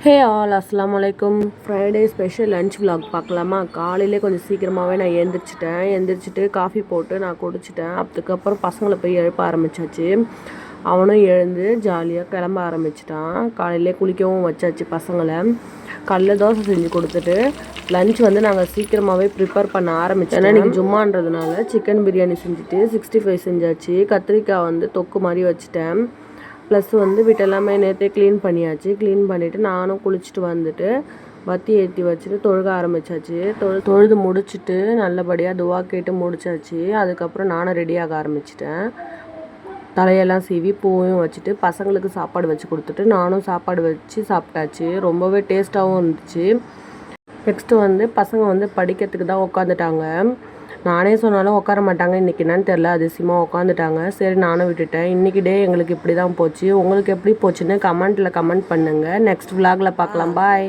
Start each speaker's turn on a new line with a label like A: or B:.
A: Hey all அஸ்ஸலாமு அலைக்கும். Friday special lunch vlog பார்க்கலாமா? காலையிலே கொஞ்சம் சீக்கிரமாகவே நான் எழுந்திரிச்சிட்டு காஃபி போட்டு நான் குடிச்சிட்டேன். அதுக்கப்புறம் பசங்களை போய் எழுப்ப ஆரம்பித்தாச்சு. அவனும் எழுந்து ஜாலியாக கிளம்ப ஆரம்பிச்சிட்டான். காலையிலே குளிக்கவும் வச்சாச்சு பசங்களை. கடல தோசை செஞ்சு கொடுத்துட்டு லன்ச் நாங்கள் சீக்கிரமாகவே ப்ரிப்பேர் பண்ண ஆரம்பித்தோம். ஏன்னா இன்றைக்கி ஜும்மான்றதுனால சிக்கன் பிரியாணி செஞ்சுட்டு 65 செஞ்சாச்சு. கத்திரிக்காய் தொக்கு மாதிரி வச்சுட்டேன். ப்ளஸ் வீட்டெல்லாமே நேற்றே க்ளீன் பண்ணியாச்சு. க்ளீன் பண்ணிவிட்டு நானும் குளிச்சுட்டு வந்துட்டு பத்தி ஏற்றி வச்சுட்டு தொழுக ஆரம்பித்தாச்சு. தொழுது முடிச்சுட்டு நல்லபடியாக துவா கேட்டு முடிச்சாச்சு. அதுக்கப்புறம் நானும் ரெடியாக ஆரம்பிச்சிட்டேன். தலையெல்லாம் சீவி பூவையும் வச்சுட்டு பசங்களுக்கு சாப்பாடு வச்சு கொடுத்துட்டு நானும் சாப்பாடு வச்சு சாப்பிட்டாச்சு. ரொம்பவே டேஸ்ட்டாகவும் இருந்துச்சு. நெக்ஸ்ட்டு பசங்க படிக்கிறதுக்கு தான் உட்காந்துட்டாங்க. நானே சொன்னாலும் உட்கார மாட்டாங்க. இன்றைக்கி என்னன்னு தெரில, அதிசயமாக உட்காந்துட்டாங்க. சரி நானும் விட்டுட்டேன். இன்றைக்கி டே எங்களுக்கு இப்படி தான் போச்சு. உங்களுக்கு எப்படி போச்சுன்னு கமெண்ட் பண்ணுங்கள். நெக்ஸ்ட் விலாகில் பார்க்கலாம். பாய்.